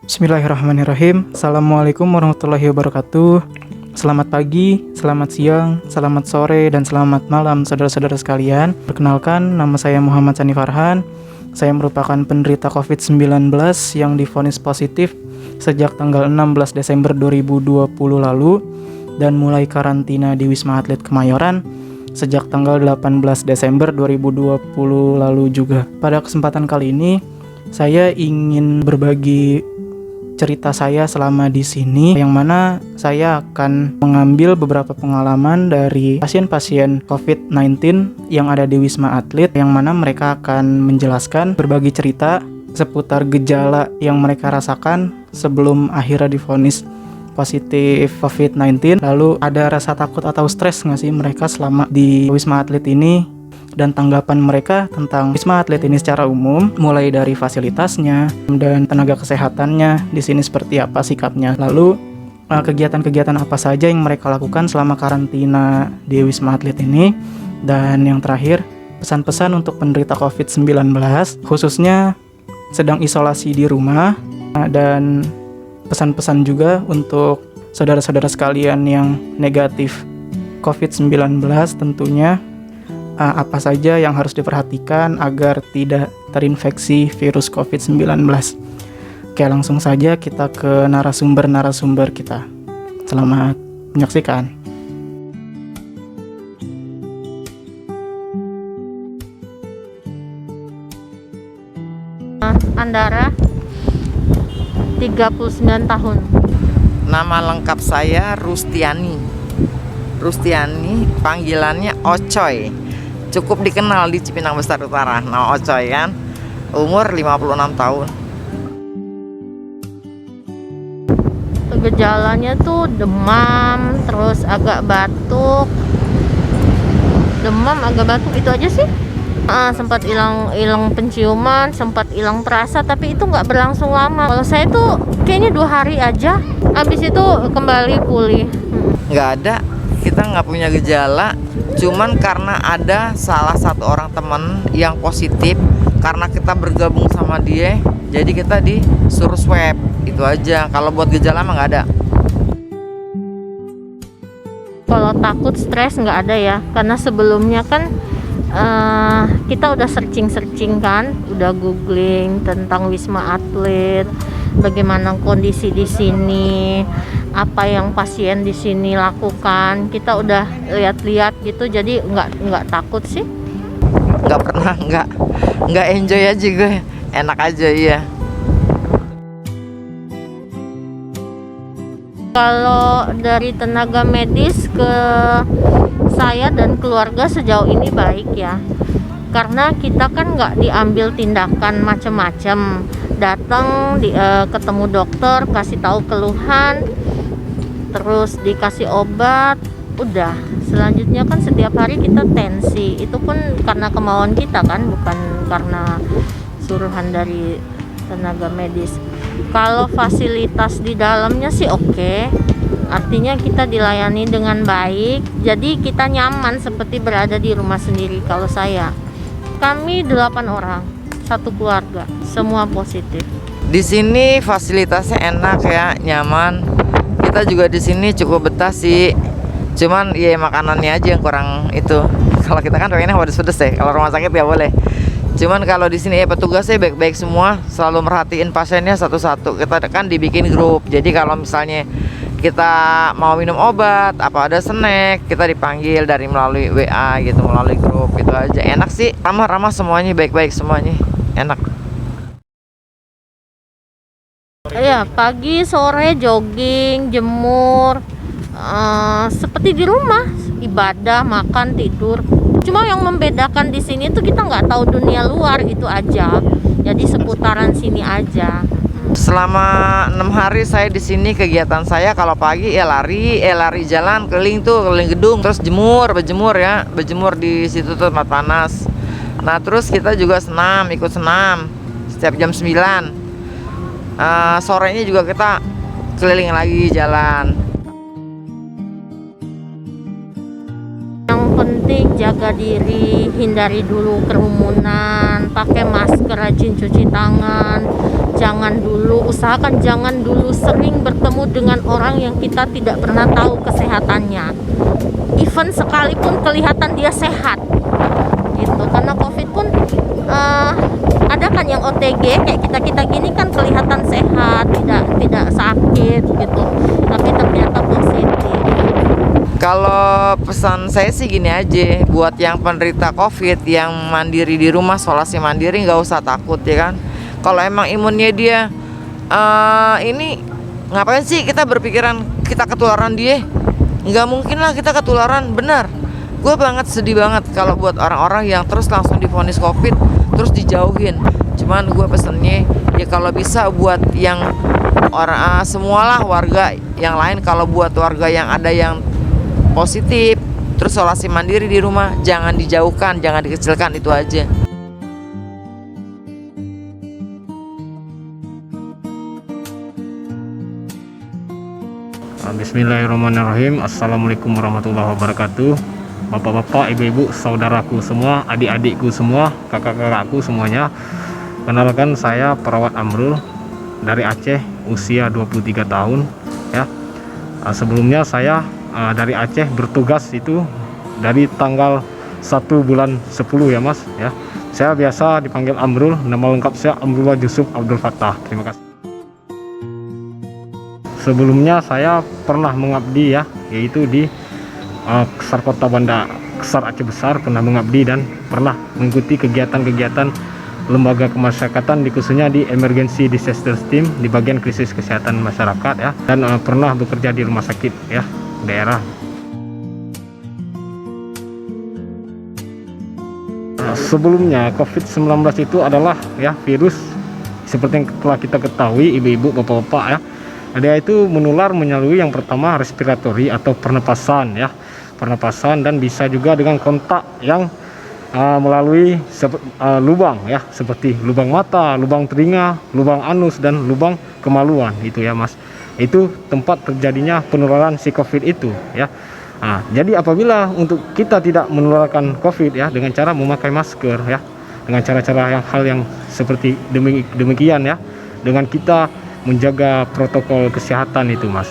Bismillahirrahmanirrahim. Assalamualaikum warahmatullahi wabarakatuh. Selamat pagi, selamat siang, selamat sore, dan selamat malam saudara-saudara sekalian. Perkenalkan, nama saya Muhammad Sani Farhan. Saya merupakan penderita COVID-19 yang divonis positif sejak tanggal 16 Desember 2020 lalu dan mulai karantina di Wisma Atlet Kemayoran sejak tanggal 18 Desember 2020 lalu juga. Pada kesempatan kali ini, saya ingin berbagi cerita saya selama di sini, yang mana saya akan mengambil beberapa pengalaman dari pasien-pasien COVID-19 yang ada di Wisma Atlet, yang mana mereka akan menjelaskan berbagi cerita seputar gejala yang mereka rasakan sebelum akhirnya divonis positif COVID-19. Lalu ada rasa takut atau stres nggak sih mereka selama di Wisma Atlet ini, dan tanggapan mereka tentang Wisma Atlet ini secara umum, mulai dari fasilitasnya dan tenaga kesehatannya di sini seperti apa sikapnya. Lalu kegiatan-kegiatan apa saja yang mereka lakukan selama karantina di Wisma Atlet ini. Dan yang terakhir, pesan-pesan untuk penderita COVID-19 khususnya sedang isolasi di rumah, dan pesan-pesan juga untuk saudara-saudara sekalian yang negatif COVID-19 tentunya. Apa saja yang harus diperhatikan agar tidak terinfeksi virus COVID-19. Oke, langsung saja kita ke narasumber-narasumber kita. Selamat menyaksikan. Andara, 39 tahun. Nama lengkap saya Rustiani, panggilannya Ocoy. Cukup dikenal di Cipinang Besar Utara, nama Ocoy kan. Umur 56 tahun. Gejalanya tuh demam, terus agak batuk. Demam, agak batuk, itu aja sih. Sempat hilang penciuman, sempat hilang perasa, tapi itu nggak berlangsung lama. Kalau saya tuh kayaknya 2 hari aja, habis itu kembali pulih. Nggak ada, kita nggak punya gejala. Cuman karena ada salah satu orang teman yang positif, karena kita bergabung sama dia, jadi kita disuruh swab, itu aja. Kalau buat gejala mah nggak ada. Kalau takut, stres nggak ada ya, karena sebelumnya kan kita udah searching kan, udah googling tentang Wisma Atlet, bagaimana kondisi di sini, apa yang pasien di sini lakukan, kita udah lihat-lihat gitu, jadi nggak takut sih. Nggak pernah, nggak enjoy aja gue, enak aja iya. Kalau dari tenaga medis ke saya dan keluarga sejauh ini baik ya, karena kita kan nggak diambil tindakan macam-macam. Datang ketemu dokter, kasih tahu keluhan, terus dikasih obat, udah. Selanjutnya kan setiap hari kita tensi, itu pun karena kemauan kita kan, bukan karena suruhan dari tenaga medis. Kalau fasilitas di dalamnya sih oke. Artinya kita dilayani dengan baik, jadi kita nyaman seperti berada di rumah sendiri. Kalau saya, kami 8 orang, satu keluarga, semua positif. Di sini fasilitasnya enak ya, nyaman. Kita juga di sini cukup betah sih. Cuman ya makanannya aja yang kurang itu. Kalau kita kan pengennya pedes-pedes ya. Kalau rumah sakit ya boleh. Cuman kalau di sini ya petugasnya baik-baik semua, selalu merhatiin pasiennya satu-satu. Kita kan dibikin grup. Jadi kalau misalnya kita mau minum obat, apa ada snack, kita dipanggil dari melalui WA gitu, melalui grup, itu aja. Enak sih, ramah-ramah semuanya, baik-baik semuanya, enak. Ya, pagi sore jogging, jemur, seperti di rumah, ibadah, makan, tidur. Cuma yang membedakan di sini tuh kita nggak tahu dunia luar, itu aja. Jadi seputaran sini aja. Selama 6 hari saya di sini, kegiatan saya kalau pagi ya lari jalan keliling gedung, terus berjemur di situ tuh tempat panas. Nah terus kita juga ikut senam setiap jam 9. Sorenya juga kita keliling lagi jalan. Yang penting jaga diri, hindari dulu kerumunan, pakai masker, rajin cuci tangan, usahakan jangan dulu sering bertemu dengan orang yang kita tidak pernah tahu kesehatannya, even sekalipun kelihatan dia sehat gitu. Karena COVID pun ada kan yang OTG kayak kita gini kan kelihatan sehat, tidak sakit gitu, tapi ternyata positif. Kalau pesan saya sih gini aja, buat yang penderita COVID yang mandiri di rumah, isolasi mandiri, nggak usah takut ya kan. Kalau emang imunnya dia ini, ngapain sih kita berpikiran kita ketularan dia? Nggak mungkin lah kita ketularan, benar. Gue banget sedih banget kalau buat orang-orang yang terus langsung divonis COVID terus dijauhin. Cuman gue pesennya ya kalau bisa buat yang orang semualah warga yang lain, kalau buat warga yang ada yang positif terus isolasi mandiri di rumah, jangan dijauhkan, jangan dikecilkan, itu aja. Bismillahirrahmanirrahim. Assalamualaikum warahmatullahi wabarakatuh. Bapak-bapak, ibu-ibu, saudaraku semua, adik-adikku semua, kakak-kakakku semuanya. Kenalkan, saya perawat Amrul dari Aceh, usia 23 tahun ya. Sebelumnya saya dari Aceh bertugas itu dari tanggal 1 bulan 10 ya Mas ya. Saya biasa dipanggil Amrul, nama lengkap saya Amrullah Yusuf Abdul Fattah. Terima kasih. Sebelumnya saya pernah mengabdi ya, yaitu di Kesar Kota Banda, Kesar Aceh Besar, pernah mengabdi dan pernah mengikuti kegiatan-kegiatan lembaga kemasyarakatan, khususnya di Emergency Disaster Team di bagian krisis kesehatan masyarakat ya, dan pernah bekerja di rumah sakit ya daerah. Sebelumnya COVID-19 itu adalah ya virus seperti yang telah kita ketahui, ibu-ibu, bapak-bapak ya. Dia itu menular melalui yang pertama respiratori atau pernapasan ya, pernapasan, dan bisa juga dengan kontak yang melalui lubang ya, seperti lubang mata, lubang telinga, lubang anus, dan lubang kemaluan itu ya Mas. Itu tempat terjadinya penularan si COVID itu ya. Jadi apabila untuk kita tidak menularkan COVID ya, dengan cara memakai masker ya, dengan cara-cara hal yang seperti demikian ya, dengan kita menjaga protokol kesehatan itu Mas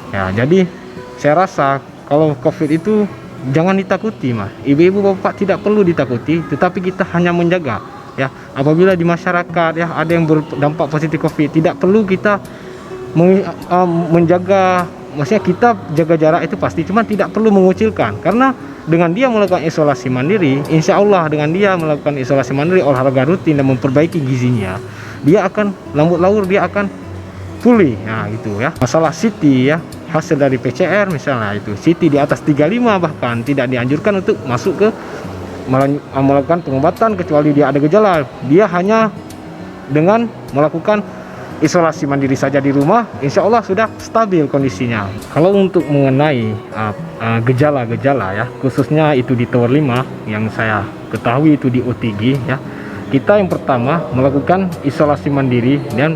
ya. Jadi saya rasa kalau COVID itu jangan ditakuti Mas, ibu-ibu, bapak, tidak perlu ditakuti, tetapi kita hanya menjaga ya. Apabila di masyarakat ya ada yang berdampak positif COVID, tidak perlu kita menjaga, maksudnya kita jaga jarak itu pasti, cuma tidak perlu mengucilkan, karena dengan dia melakukan isolasi mandiri, insya Allah dengan dia melakukan isolasi mandiri, olahraga rutin, dan memperbaiki gizinya, dia akan lambat laur, dia akan pulih. Nah gitu ya. Masalah CT ya, hasil dari PCR misalnya itu CT di atas 35 bahkan tidak dianjurkan untuk masuk ke melakukan pengobatan kecuali dia ada gejala. Dia hanya dengan melakukan isolasi mandiri saja di rumah, insya Allah sudah stabil kondisinya. Kalau untuk mengenai gejala-gejala ya, khususnya itu di Tower 5 yang saya ketahui itu di OTG ya, kita yang pertama melakukan isolasi mandiri dan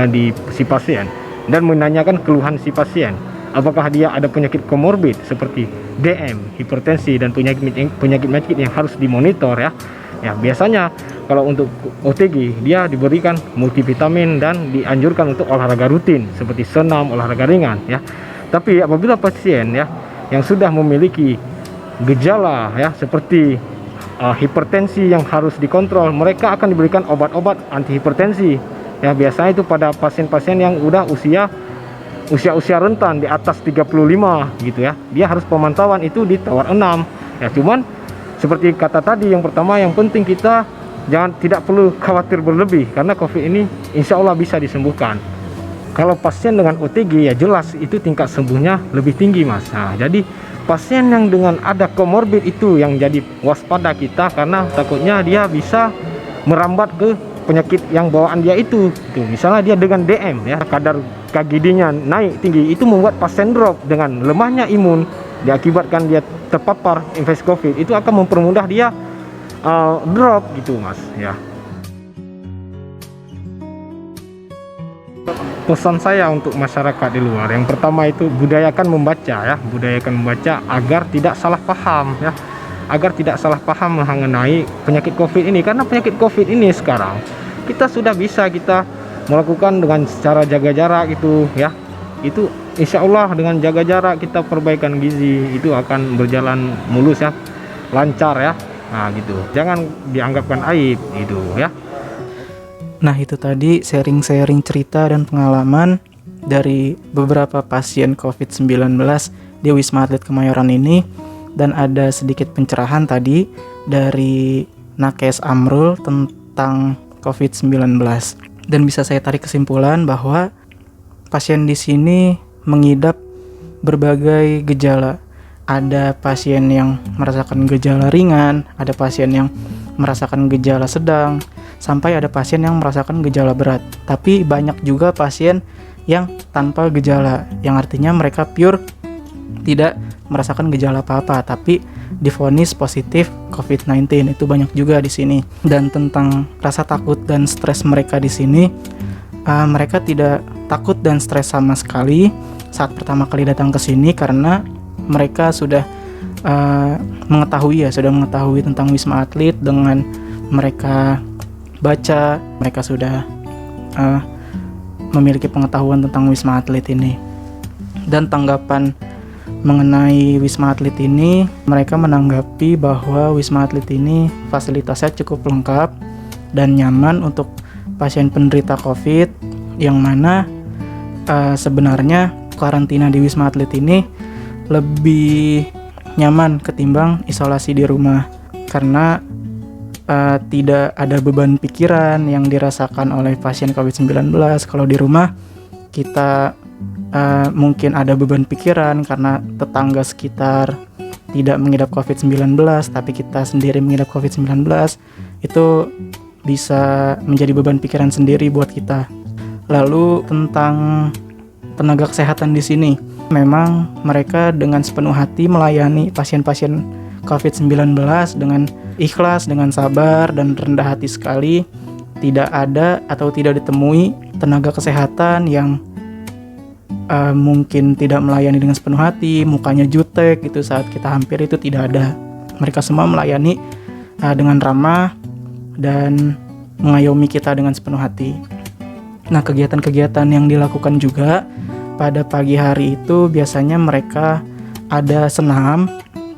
di si pasien, dan menanyakan keluhan si pasien, apakah dia ada penyakit komorbid seperti DM, hipertensi, dan penyakit yang harus dimonitor ya. Ya biasanya kalau untuk OTG dia diberikan multivitamin dan dianjurkan untuk olahraga rutin seperti senam, olahraga ringan ya. Tapi apabila pasien ya yang sudah memiliki gejala ya seperti hipertensi yang harus dikontrol, mereka akan diberikan obat-obat anti hipertensi. Ya biasanya itu pada pasien-pasien yang udah usia rentan di atas 35 gitu ya. Dia harus pemantauan itu di Tower 6. Ya cuman seperti kata tadi yang pertama, yang penting kita tidak perlu khawatir berlebih, karena COVID ini insya Allah bisa disembuhkan. Kalau pasien dengan OTG ya jelas itu tingkat sembuhnya lebih tinggi Mas. Nah, jadi pasien yang dengan ada komorbid itu yang jadi waspada kita, karena takutnya dia bisa merambat ke penyakit yang bawaan dia itu. Misalnya dia dengan DM ya, kadar KGD-nya naik tinggi, itu membuat pasien drop. Dengan lemahnya imun diakibatkan dia terpapar infeksi COVID, itu akan mempermudah dia drop gitu Mas ya. Pesan saya untuk masyarakat di luar, yang pertama itu budayakan membaca ya, budayakan membaca agar tidak salah paham ya. agar tidak salah paham mengenai penyakit COVID ini. Karena penyakit COVID ini sekarang kita sudah bisa kita melakukan dengan cara jaga jarak itu ya. Itu insya Allah dengan jaga jarak kita perbaikan gizi itu akan berjalan mulus ya, lancar ya. Nah gitu, jangan dianggapkan aib gitu ya. Nah, itu tadi sharing-sharing cerita dan pengalaman dari beberapa pasien COVID-19 di Wisma Atlet Kemayoran ini. Dan ada sedikit pencerahan tadi dari Nakes Amrul tentang COVID-19. Dan bisa saya tarik kesimpulan bahwa pasien di sini mengidap berbagai gejala. Ada pasien yang merasakan gejala ringan, ada pasien yang merasakan gejala sedang, sampai ada pasien yang merasakan gejala berat. Tapi banyak juga pasien yang tanpa gejala, yang artinya mereka pure tidak merasakan gejala apa-apa, tapi divonis positif COVID-19. Itu banyak juga di sini. Dan tentang rasa takut dan stres mereka di sini, mereka tidak takut dan stres sama sekali saat pertama kali datang ke sini, karena mereka sudah mengetahui tentang Wisma Atlet. Dengan mereka baca, mereka sudah memiliki pengetahuan tentang Wisma Atlet ini. Dan tanggapan mengenai Wisma Atlet ini, mereka menanggapi bahwa Wisma Atlet ini fasilitasnya cukup lengkap dan nyaman untuk pasien penderita COVID, yang mana sebenarnya karantina di Wisma Atlet ini lebih nyaman ketimbang isolasi di rumah, karena tidak ada beban pikiran yang dirasakan oleh pasien COVID-19. Kalau di rumah kita mungkin ada beban pikiran karena tetangga sekitar tidak mengidap COVID-19, tapi kita sendiri mengidap COVID-19, itu bisa menjadi beban pikiran sendiri buat kita. Lalu tentang tenaga kesehatan di sini, memang mereka dengan sepenuh hati melayani pasien-pasien COVID-19 dengan ikhlas, dengan sabar dan rendah hati sekali. Tidak ada atau tidak ditemui tenaga kesehatan yang mungkin tidak melayani dengan sepenuh hati, mukanya jutek gitu saat kita hampir, itu tidak ada. Mereka semua melayani dengan ramah dan mengayomi kita dengan sepenuh hati. Nah, kegiatan-kegiatan yang dilakukan juga pada pagi hari itu biasanya mereka ada senam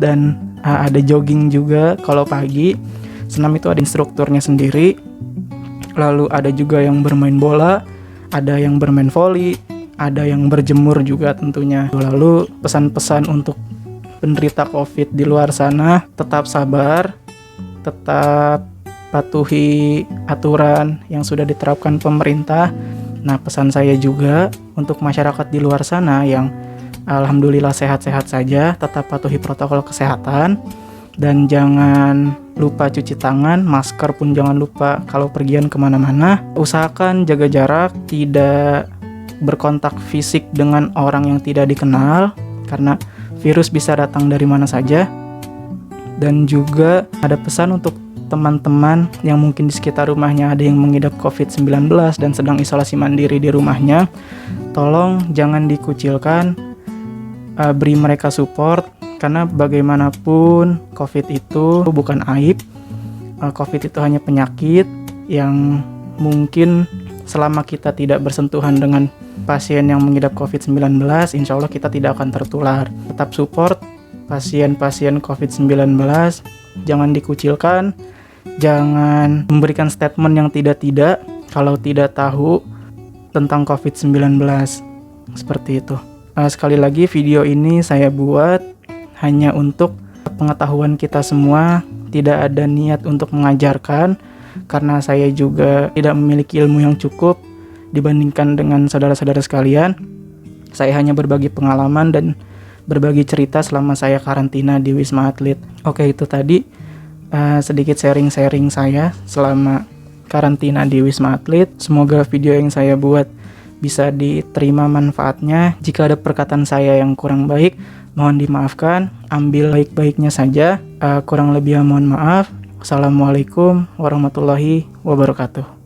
dan ada jogging juga kalau pagi. Senam itu ada instrukturnya sendiri. Lalu ada juga yang bermain bola, ada yang bermain voli, ada yang berjemur juga tentunya. Lalu pesan-pesan untuk penderita COVID di luar sana, tetap sabar, tetap patuhi aturan yang sudah diterapkan pemerintah. Nah, pesan saya juga untuk masyarakat di luar sana yang alhamdulillah sehat-sehat saja, tetap patuhi protokol kesehatan dan jangan lupa cuci tangan, masker pun jangan lupa kalau pergian kemana-mana. Usahakan jaga jarak, tidak berkontak fisik dengan orang yang tidak dikenal karena virus bisa datang dari mana saja. Dan juga ada pesan untuk teman-teman yang mungkin di sekitar rumahnya ada yang mengidap COVID-19 dan sedang isolasi mandiri di rumahnya, tolong jangan dikucilkan, beri mereka support, karena bagaimanapun COVID itu bukan aib. COVID itu hanya penyakit yang mungkin selama kita tidak bersentuhan dengan pasien yang mengidap COVID-19, insya Allah kita tidak akan tertular. Tetap support pasien-pasien COVID-19, jangan dikucilkan, jangan memberikan statement yang tidak-tidak kalau tidak tahu tentang COVID-19. Seperti itu. Sekali lagi, video ini saya buat hanya untuk pengetahuan kita semua, tidak ada niat untuk mengajarkan, karena saya juga tidak memiliki ilmu yang cukup dibandingkan dengan saudara-saudara sekalian. Saya hanya berbagi pengalaman dan berbagi cerita selama saya karantina di Wisma Atlet. Oke, itu tadi sedikit sharing-sharing saya selama karantina di Wisma Atlet. Semoga video yang saya buat bisa diterima manfaatnya. Jika ada perkataan saya yang kurang baik, mohon dimaafkan. Ambil baik-baiknya saja, kurang lebih mohon maaf. Assalamualaikum warahmatullahi wabarakatuh.